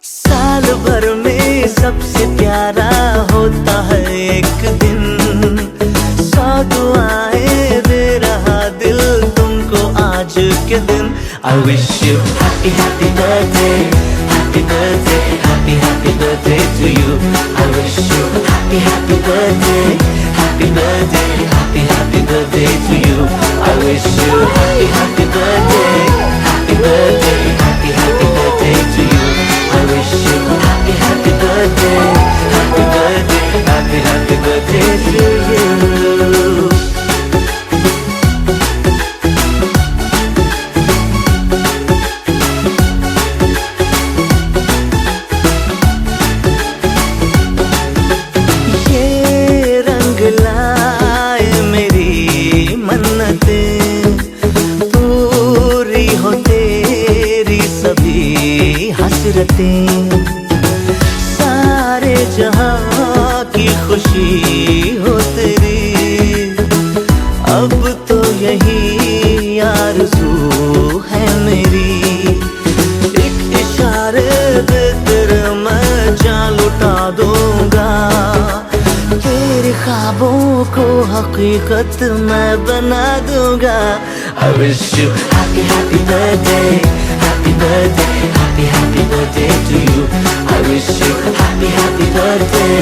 साल भर में सबसे प्यारा होता है एक दिन 100 दुआएं दे रहा दिल तुमको आज के दिन I wish you happy happy birthday happy birthday happy happy birthday to you I wish you happy happy birthday happy birthday happy happy birthday to you I wish you happy happy birthday happy birthday happy happy birthday to you I wish you happy happy birthday happy birthday happy happy birthday to you ये रंग लाए मेरी मन्नतें पूरी हो तेरी सभी हसरतें सारे जहां की खुशी हो तेरी अब तो यही आरज़ू है मेरी एक इशारे पे तेरे मैं जान लुटा दूंगा तेरे ख्वाबों को हकीकत मैं बना दूंगा I wish you happy happy birthday happy birthday happy happy birthday to you I wish you happy happy birthday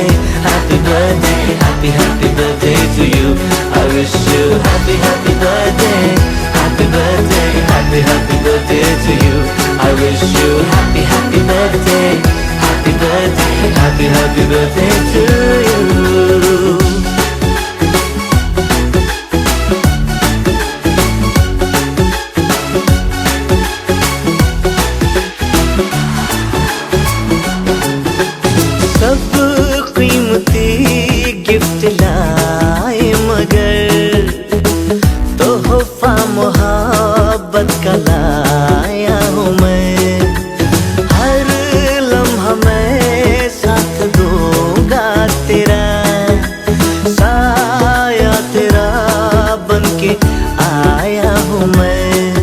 happy birthday happy happy birthday to you I wish you happy happy birthday happy birthday happy happy birthday to you I wish you happy happy birthday happy birthday happy happy birthday to you सब कीमती gift लाए मगर तोहफा मोहब्बत का लाया हूँ मैं हर लम्हा मैं साथ दूंगा तेरा साया तेरा बन के आया हूँ मैं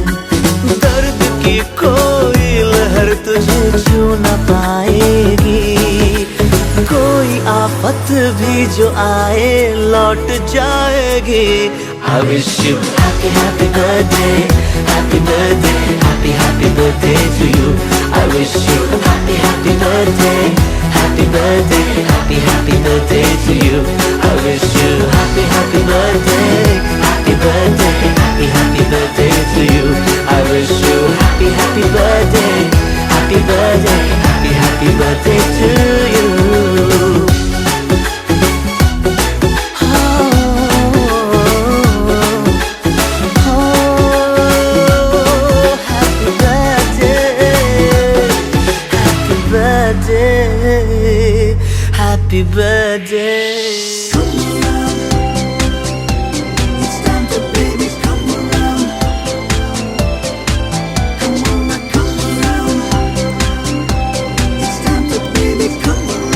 दर्द की कोई लहर तुझे छू न पाएगी कोई आफत भी जो आए लौट जाएगी I wish you happy happy birthday happy birthday happy happy birthday to you I wish you happy happy birthday happy birthday happy happy birthday to you I wish you happy happy birthday happy birthday happy happy birthday to you I wish you happy happy birthday happy birthday happy happy birthday to you Happy birthday. It's time to baby come around. Come on now come around. It's time to baby come around.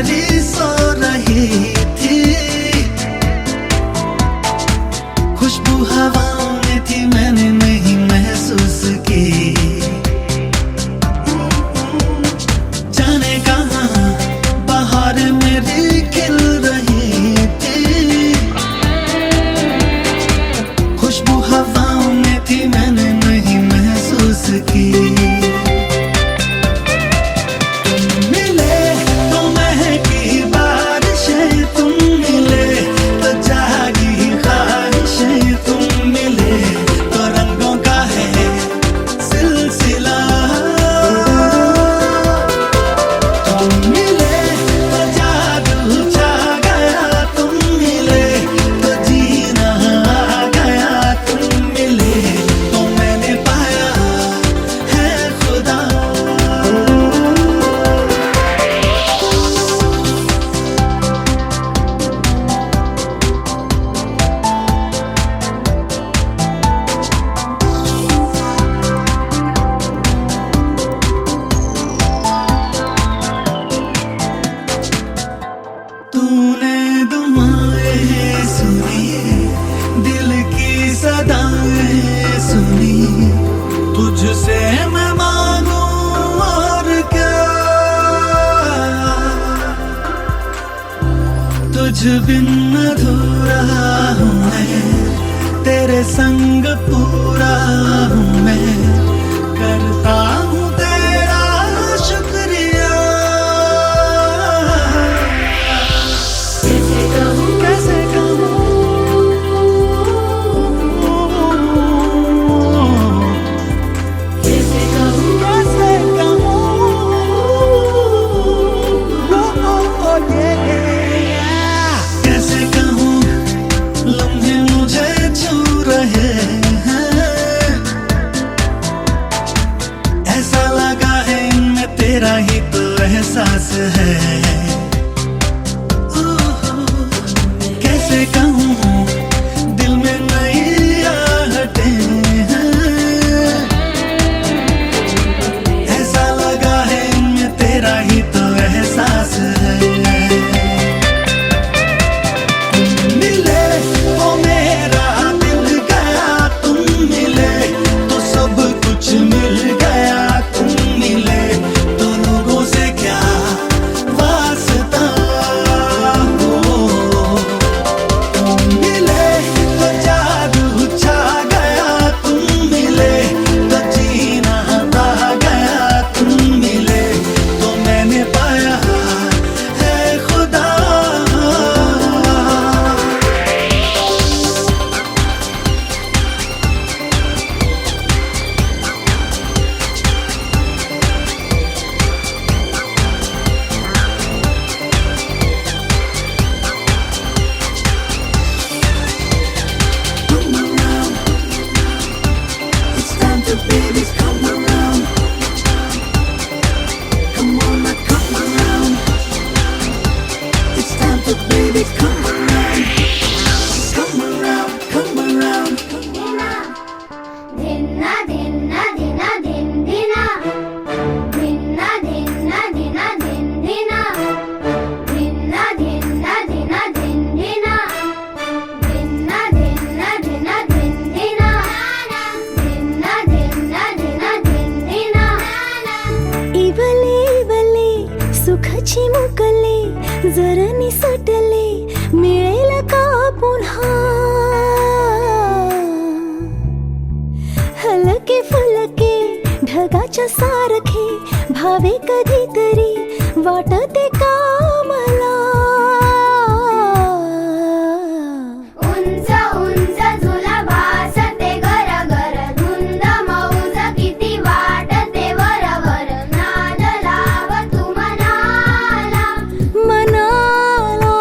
मेरी सो रही थी, खुशबू हवाओं में थी, मैंने नहीं महसूस की। जाने कहाँ बाहर मेरी खिल रही थी, खुशबू हवाओं में थी, मैंने नहीं महसूस की। तुम मिले तो महकी बारिशें, तुम मिले तो जागी ख्वाहिशें, तुम मिले तो रंगों का है सिलसिला। तुम मिले तो जादू छा गया, तुम मिले तो जीना आ गया, तुम मिले तो मैंने पाया है खुदा। तूने दुआएं सुनी, दिल की सदाएं सुनी, तुझसे मैं मांगू और क्या। तुझ बिन अधूरा हूँ मैं, तेरे संग पूरा हूँ मैं, करता हूँ तेरा शुक्रिया। कैसे कहूँ कैसे कहूँ, कैसे कहूँ कैसे कहूँ, कैसे कहूँ लम्हे मुझे छू रहे हैं, ऐसा लगा है इनमें तेरा ही तो एहसास है। कैसे कहूँ दिल में नई आहटें हैं, ऐसा लगा है इनमें तेरा ही तो एहसास है। तुम मिले तो मेरा दिल गया, तुम मिले तो सब कुछ मिल गया, तुम मिले तो लोगों से क्या वास्ता हो। तुम मिले तो जादू छा गया, तुम मिले तो जीना आ गया, तुम मिले तो मैंने पाया है खुदा। Come around, it's time to babies come around. Come on now, come around, it's time to babies come around. Come around, come around, come around. धिन्ना धिन्ना धिना धिन धिना, धिन्ना धिन्ना धिना धिन धिना, धिन्ना धिन्ना धिना धिन धिना, धिन्ना धिन्ना धिना धिन धिना, धिन्ना धिन्ना धिना धिन धिना। इवले इवले सुखाची मुकले, जरा निसटले, मिळेल का पुन्हा। हलके फुलके ढगाच्या सारखे, भावे कधीतरी वाटते का मला। उंच उंच झुला भासते घर घर, धुंद मौज किती वाटते वर वर, नाद लाव तू मनाला, मनाला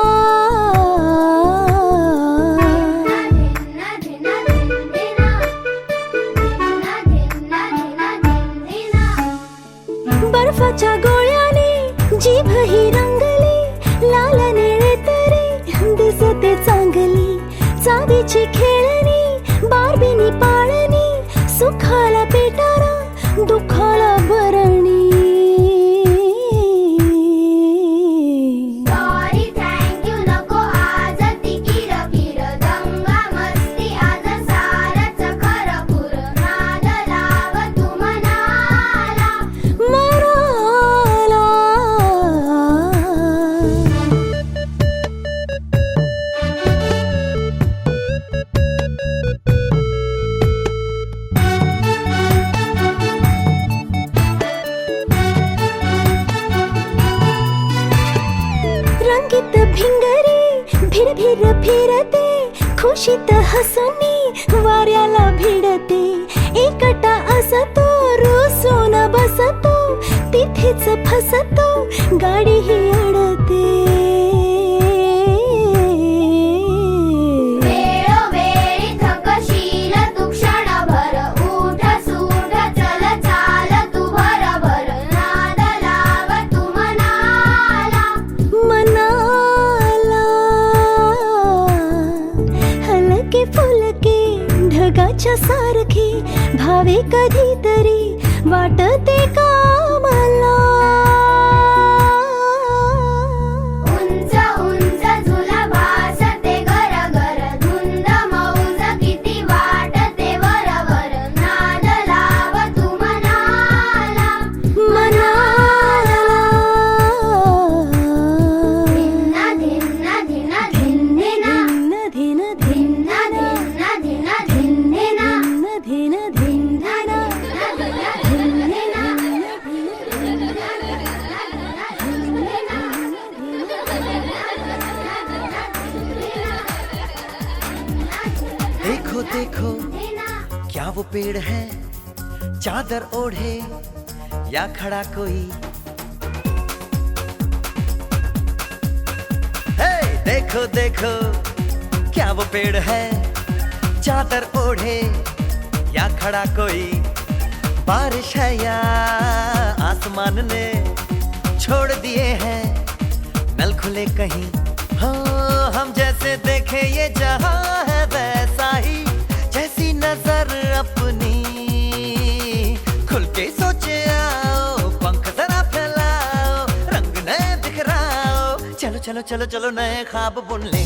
धिन्ना धिन्ना धिन धिना, धिन्ना धिन्ना धिना धिन धिना। बर्फाच्या गोळ्याने जीभ ही रंगली, रंगीत भिंगरी भिर भिर फिरते खुशीत हसनी वाऱ्याला भिडते एकटा असतो रुसून बसतो तिथेच फसतो गाडी ही अडते वेळोवेळी थकशील तू क्षणभर उठ सूट चल चाल तू भरभर नाद लाव तू मनाला मनाला हलके फुलके ढगाच्या सारखे भावे कधीतरी वाटते का मला उंच उंच झुला भासते घर घर धुंद मौज किती वाटते वरवर नाद लाव तू मनाला मनाला धिन्ना धिन्ना धिन्ना धिन्ना धिन धिन धिन्ना धिन्ना धिन्ना धिन देखो देखो क्या वो पेड़ है चादर ओढ़े या खड़ा कोई हे देखो देखो क्या वो पेड़ है चादर ओढ़े या खड़ा कोई बारिश है या आसमान ने छोड़ दिए हैं नल खुले कहीं हाँ हम जैसे देखे ये जहां है वैसा ही जैसी नजर अपनी खुल के सोचे आओ पंख जरा फैलाओ रंग नए बिखराओ चलो चलो चलो चलो नए ख्वाब बुन ले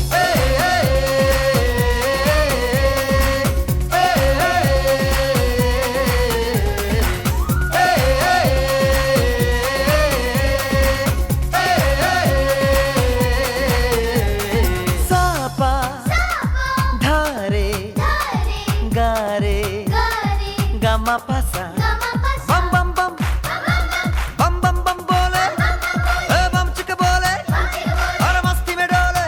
सापा धारे गारे गामा पासा बम बम बम बम बम बम बोले बम चिक बोले और मस्ती में डोले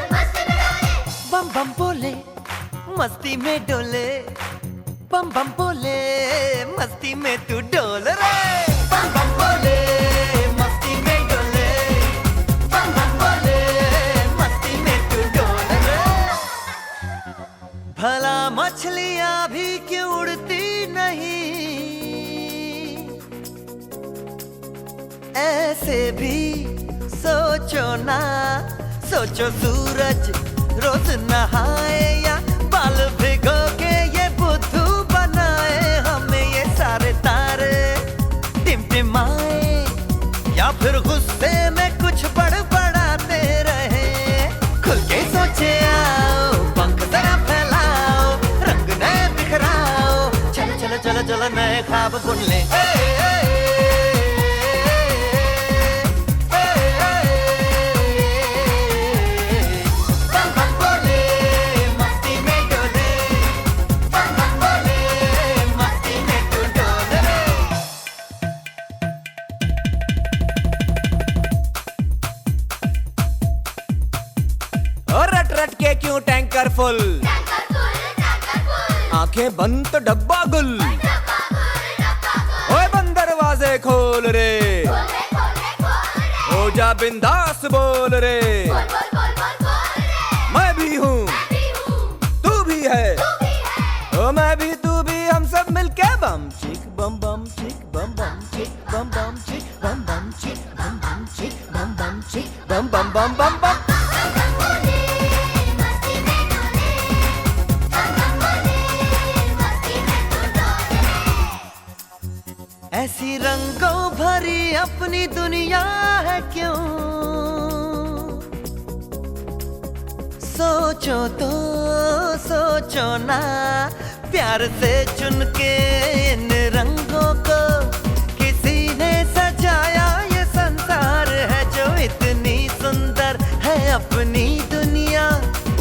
बम बम बोले मस्ती में डोले बम बम बोले मस्ती में तू डोल रे बम बम बोले मस्ती में डोले बम बम बोले मस्ती में तू डोल रे भला मछलियां भी क्यों उड़ती नहीं ऐसे भी सोचो ना सोचो सूरज रोज नहाए या बाल भिगो के ये बुद्धू बनाए हमें ये सारे तारे टिमटिमाए या फिर गुस्से में कुछ बड़बड़ाते रहे खुल के सोचे आओ पंख जरा फैलाओ रंग नए बिखराओ चलो चलो चलो चलो नए ख्वाब बुन ले बम बम बोले मस्ती में डोले बम बम बोले मस्ती में तू डोल रे और रट रट के क्यों टैंकर फुल आंखें बंद तो डब्बा गुल ओए बंद दरवाजे खोल रे हो जा बिंदास बोल रे मैं भी हूँ तू भी है ओ मैं भी तू भी हम सब मिलके बम चिक बम बम चिक बम बम चिक बम बम चिक बम बम चिक बम बम चिक बम बम चिक बम बम बम बम बम ऐसी रंगों भरी अपनी दुनिया है क्यों सोचो तो सोचो ना प्यार से चुन के इन रंगों को किसी ने सजाया ये संसार है जो इतनी सुंदर है अपनी दुनिया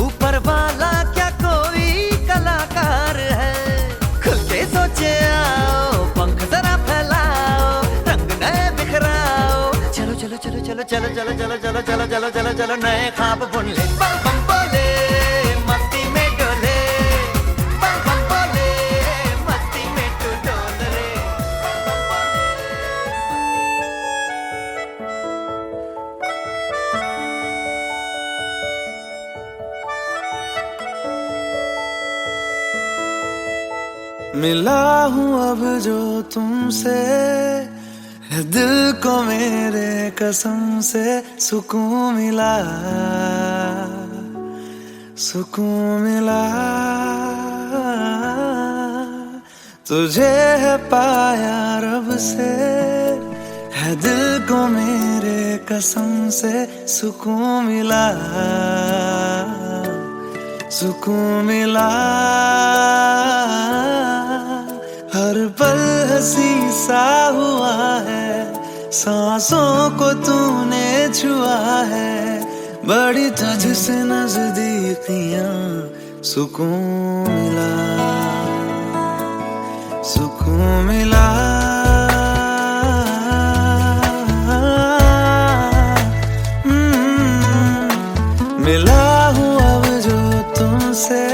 ऊपर वाला क्या कोई कलाकार है खुल के सोचे आओ पंख जरा फैलाओ रंग नए बिखराओ चलो चलो चलो चलो चलो चलो चलो चलो चलो चलो चलो चलो चलो नए ख्वाब बुन ले, बम बम बोले मस्ती में डोले, बम बम बोले मस्ती में तू डोल रे, बम बम मिला हूँ अब जो तुमसे, है दिल को मेरे कसम से सुकून मिला, सुकून मिला। तुझे है पाया रब से, है दिल को मेरे कसम से सुकून मिला, सुकून मिला। हर पल हंसी सा हुआ है, सांसों को तूने छुआ है, बड़ी तुझसे नजदीकियां सुकून मिला, सुकून मिला। मिला हूँ अब जो तुमसे,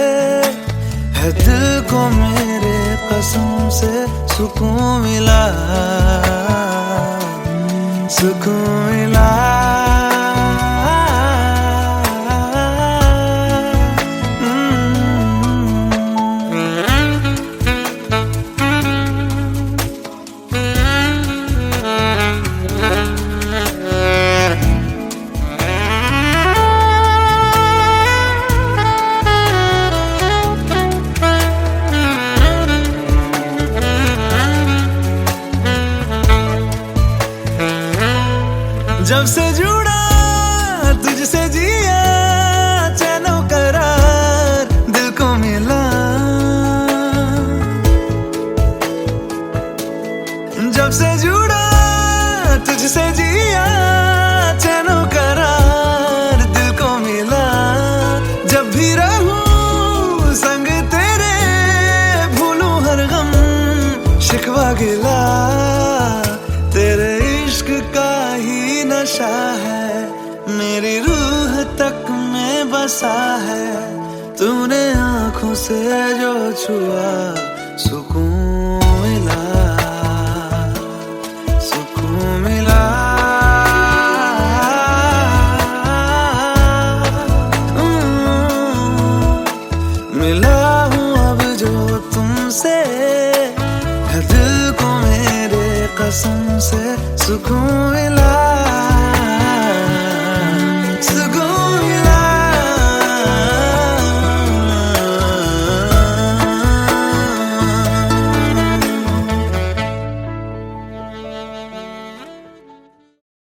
है दिल को मेरे कसम से सुकून मिला, सुकून मिला। जब से जुड़ा तुझसे जिया, चैनो करार दिल को मिला। जब से जुड़ा तुझसे जिया, चैनो करार दिल को मिला। जब भी रहूं संग तेरे, भूलूं हर गम शिकवा गिला, तेरे इश्क का ही नशा है, मेरी रूह तक में बसा है। तूने आंखों से जो छुआ, सुकून मिला, सुकून मिला। मिला हूँ अब जो तुमसे, है दिल को मेरे कसम से सुकून